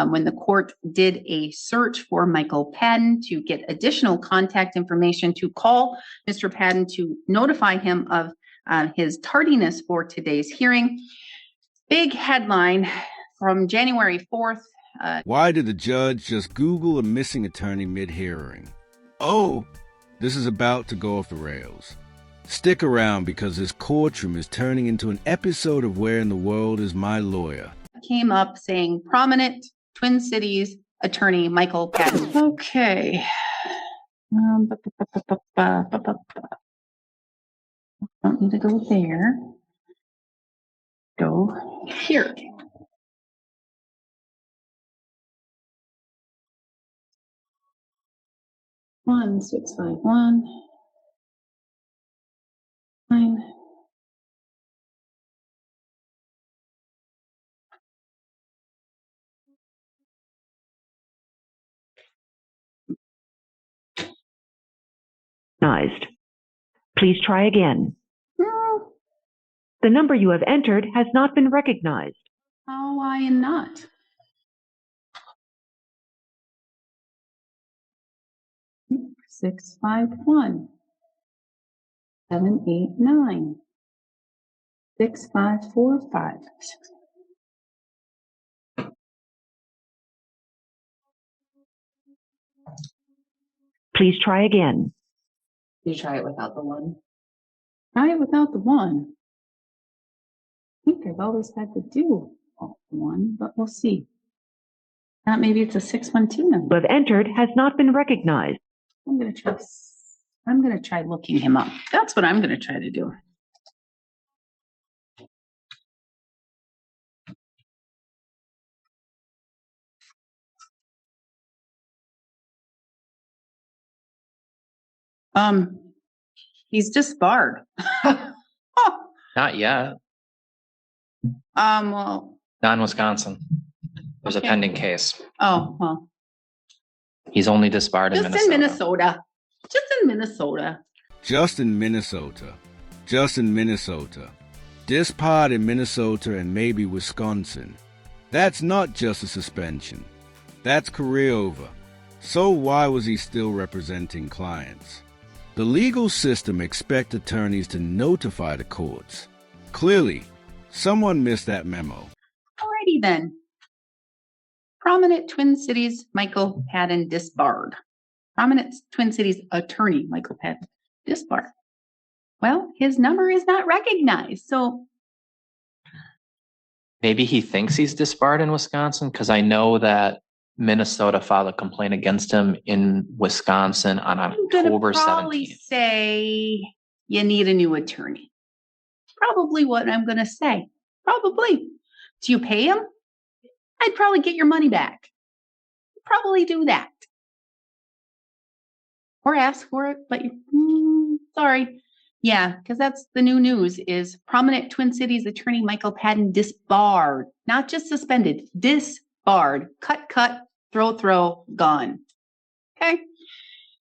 when the court did a search for Michael Padden to get additional contact information to call Mr. Padden to notify him of his tardiness for today's hearing. Big headline from January 4th. Why did the judge just Google a missing attorney mid-hearing? Oh, this is about to go off the rails. Stick around because this courtroom is turning into an episode of Where in the World is My Lawyer? Came up saying prominent Twin Cities attorney Michael Padden. Okay. Don't need to go there. Go here. One 651 9. Please try again. The number you have entered has not been recognized. Oh, I am not. Six, 5, 1, 7, 8, 9, 6, 5, 4, 5. Please try again. You try it without the 1. Try it without the 1. I think I've always had to do 1, but we'll see. Not maybe it's a 612 number. You have entered has not been recognized. I'm gonna try looking him up. That's what I'm gonna try to do. He's disbarred. Not yet. Well. Not in Wisconsin. There's a pending case. Oh, well. He's only disbarred in Minnesota. Just in Minnesota. Just in Minnesota. Just in Minnesota. Disbarred in Minnesota and maybe Wisconsin. That's not just a suspension. That's career over. So why was he still representing clients? The legal system expects attorneys to notify the courts. Clearly, someone missed that memo. Alrighty then. Prominent Twin Cities Michael Padden disbarred. Prominent Twin Cities attorney Michael Padden disbarred. Well, his number is not recognized, so. Maybe he thinks he's disbarred in Wisconsin, because I know that Minnesota filed a complaint against him in Wisconsin on October 17th. Probably say you need a new attorney. Probably what I'm going to say. Probably. Do you pay him? I'd probably get your money back. Probably do that. Or ask for it, but sorry. Yeah, because that's the new news is prominent Twin Cities attorney Michael Padden disbarred. Not just suspended, disbarred. Cut, throw, gone. Okay.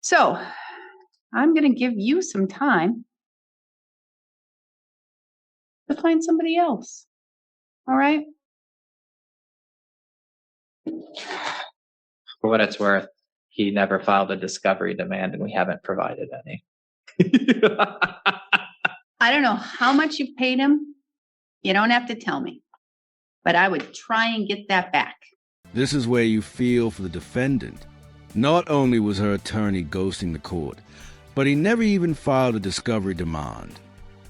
So I'm going to give you some time to find somebody else. All right. For what it's worth, he never filed a discovery demand and we haven't provided any. I don't know how much you've paid him. You don't have to tell me, but I would try and get that back. This is where you feel for the defendant. Not only was her attorney ghosting the court, but he never even filed a discovery demand.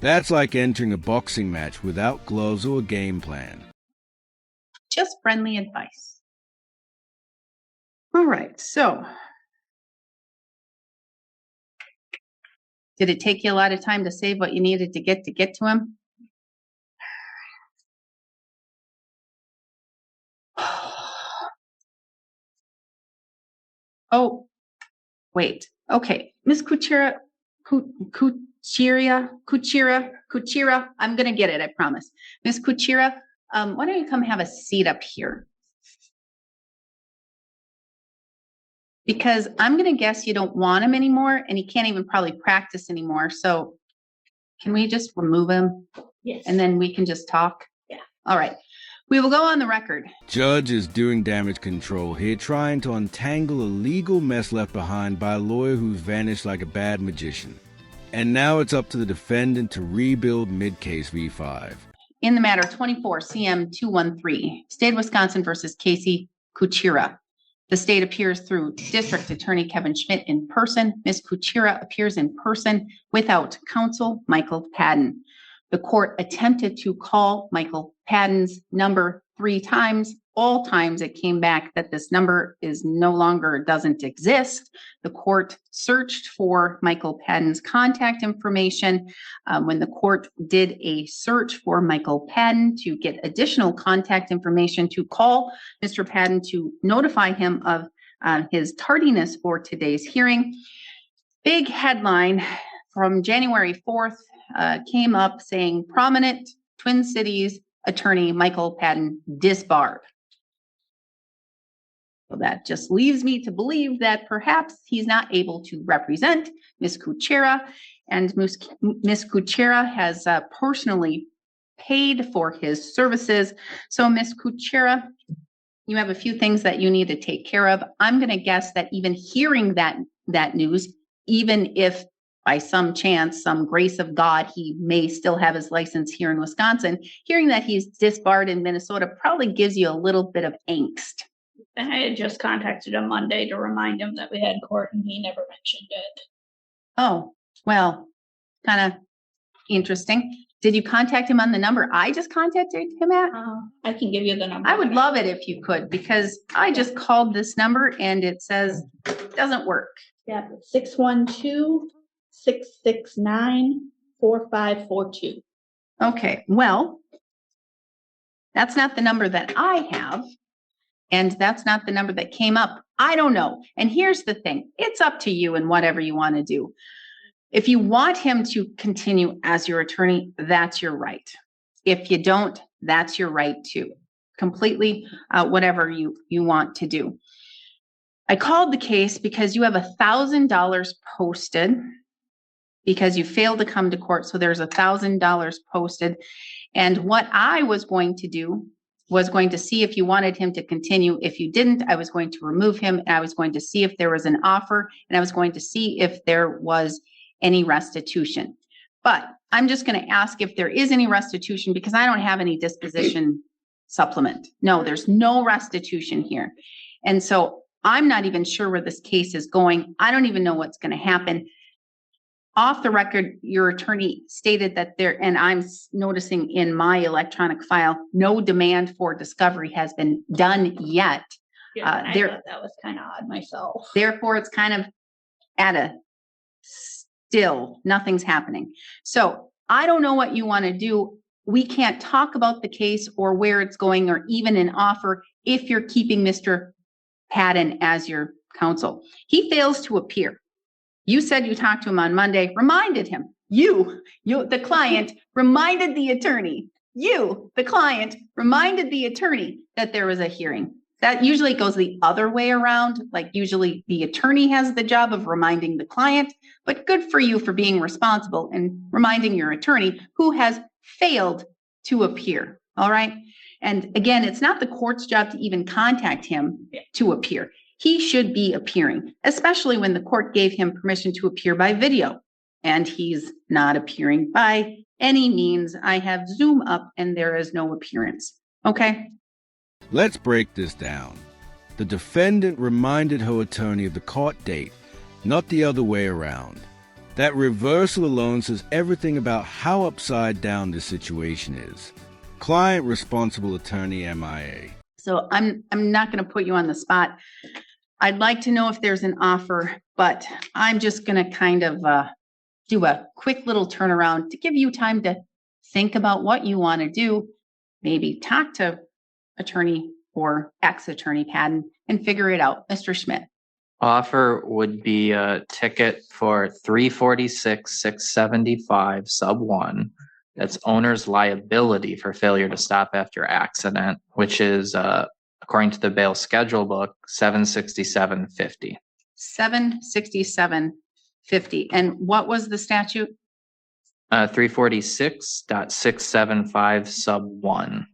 That's like entering a boxing match without gloves or a game plan. Just friendly advice. All right, so. Did it take you a lot of time to save what you needed to get to him? Oh, wait. Okay. Miss Kuchera. I'm going to get it, I promise. Miss Kuchera, why don't you come have a seat up here? Because I'm going to guess you don't want him anymore and he can't even probably practice anymore. So can we just remove him? Yes. And then we can just talk? Yeah. All right. We will go on the record. Judge is doing damage control here, trying to untangle a legal mess left behind by a lawyer who's vanished like a bad magician. And now it's up to the defendant to rebuild mid-case V5. In the matter 24 CM 213, State of Wisconsin versus Casey Kuchera. The state appears through District Attorney Kevin Schmidt in person. Ms. Kuchera appears in person without counsel Michael Padden. The court attempted to call Michael Padden's number 3 times. All times it came back that this number is no longer, doesn't exist. The court searched for Michael Padden's contact information. When the court did a search for Michael Padden to get additional contact information to call Mr. Padden to notify him of his tardiness for today's hearing, big headline from January 4th came up saying prominent Twin Cities attorney Michael Padden disbarred. So that just leaves me to believe that perhaps he's not able to represent Ms. Kuchera, and Ms. Kuchera has personally paid for his services. So Ms. Kuchera, you have a few things that you need to take care of. I'm going to guess that even hearing that news, even if by some chance, some grace of God, he may still have his license here in Wisconsin, hearing that he's disbarred in Minnesota probably gives you a little bit of angst. And I had just contacted him Monday to remind him that we had court, and he never mentioned it. Oh, well, kind of interesting. Did you contact him on the number I just contacted him at? I can give you the number. I would love it if you could, because I just called this number and it says it doesn't work. Yeah, 612-669-4542. Okay, well, that's not the number that I have. And that's not the number that came up. I don't know. And here's the thing. It's up to you and whatever you want to do. If you want him to continue as your attorney, that's your right. If you don't, that's your right too. Completely whatever you want to do. I called the case because you have $1,000 posted because you failed to come to court. So there's $1,000 posted. And what I was going to do was going to see if you wanted him to continue. If you didn't, I was going to remove him. And I was going to see if there was an offer, and I was going to see if there was any restitution. But I'm just going to ask if there is any restitution, because I don't have any disposition supplement. No, there's no restitution here. And so I'm not even sure where this case is going. I don't even know what's going to happen. Off the record, your attorney stated that there, and I'm noticing in my electronic file, no demand for discovery has been done yet. Yeah, I thought that was kind of odd myself. Therefore, it's kind of at a still, nothing's happening. So I don't know what you want to do. We can't talk about the case or where it's going or even an offer if you're keeping Mr. Padden as your counsel. He fails to appear. You said you talked to him on Monday, reminded him. You, the client, reminded the attorney. You, the client, reminded the attorney that there was a hearing. That usually goes the other way around. Like usually the attorney has the job of reminding the client, but good for you for being responsible and reminding your attorney who has failed to appear. All right. And again, it's not the court's job to even contact him to appear. He should be appearing, especially when the court gave him permission to appear by video, and he's not appearing by any means. I have Zoom up and there is no appearance. Okay. Let's break this down. The defendant reminded her attorney of the court date, not the other way around. That reversal alone says everything about how upside down this situation is. Client responsible attorney MIA. So I'm not going to put you on the spot. I'd like to know if there's an offer, but I'm just going to kind of do a quick little turnaround to give you time to think about what you want to do. Maybe talk to attorney or ex-attorney Padden and figure it out. Mr. Schmidt. Offer would be a ticket for $346,675 sub 1. That's owner's liability for failure to stop after accident, which is according to the bail schedule book, $767.50. $767.50. And what was the statute? 346.675 sub 1.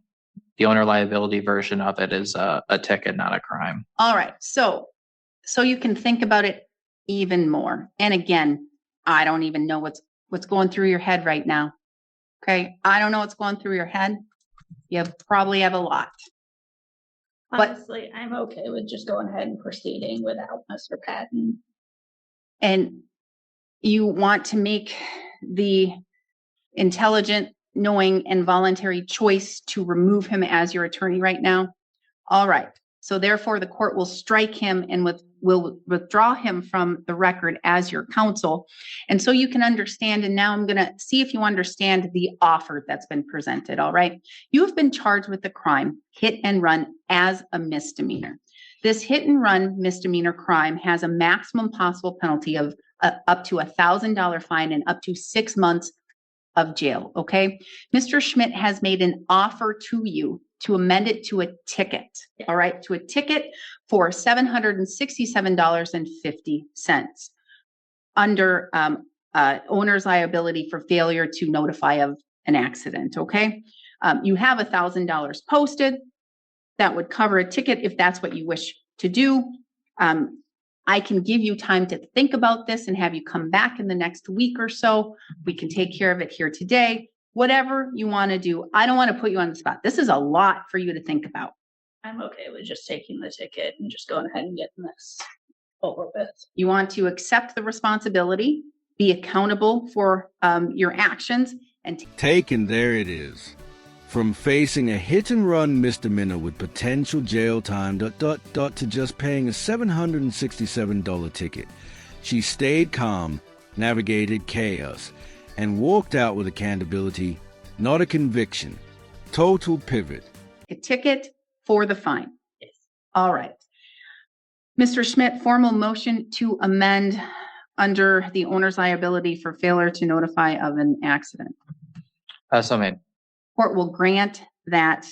the owner liability version of it is a ticket, not a crime. All right. So you can think about it even more. And again, I don't even know what's going through your head right now. Okay. I don't know what's going through your head. You probably have a lot. But- Honestly, I'm okay with just going ahead and proceeding without Mr. Patton. And you want to make the intelligent, knowing, and voluntary choice to remove him as your attorney right now. All right. So therefore, the court will strike him and will withdraw him from the record as your counsel. And so you can understand, and now I'm going to see if you understand the offer that's been presented. All right. You have been charged with the crime, hit and run, as a misdemeanor. This hit and run misdemeanor crime has a maximum possible penalty of up to $1,000 fine and up to 6 months of jail. Okay. Mr. Schmidt has made an offer to you to amend it to a ticket. All right. To a ticket for $767.50 under owner's liability for failure to notify of an accident. Okay. You have $1,000 posted. That would cover a ticket if that's what you wish to do. I can give you time to think about this and have you come back in the next week or so. We can take care of it here today. Whatever you want to do. I don't want to put you on the spot. This is a lot for you to think about. I'm okay with just taking the ticket and just going ahead and getting this over with. You want to accept the responsibility, be accountable for your actions, and Taken, there it is. From facing a hit-and-run misdemeanor with potential jail time to just paying a $767 ticket, she stayed calm, navigated chaos, and walked out with accountability, not a conviction. Total pivot. a ticket for the fine. Yes. All right. Mr. Schmidt, formal motion to amend under the owner's liability for failure to notify of an accident. So made. Court will grant that.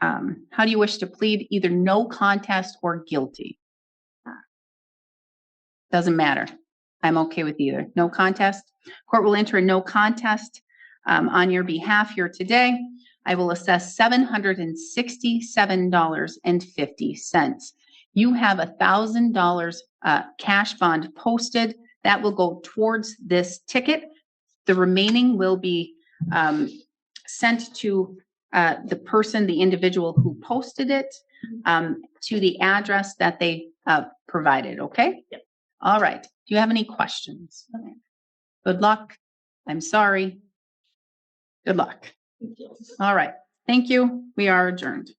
How do you wish to plead? Either no contest or guilty. Doesn't matter. I'm okay with either. No contest. Court will enter a no contest on your behalf here today. I will assess $767.50. You have $1,000 cash bond posted. That will go towards this ticket. The remaining will be sent to the person, the individual who posted it, to the address that they provided. Okay? Yep. All right. Do you have any questions? Okay. Good luck. I'm sorry. Good luck. Thank you. All right. Thank you. We are adjourned.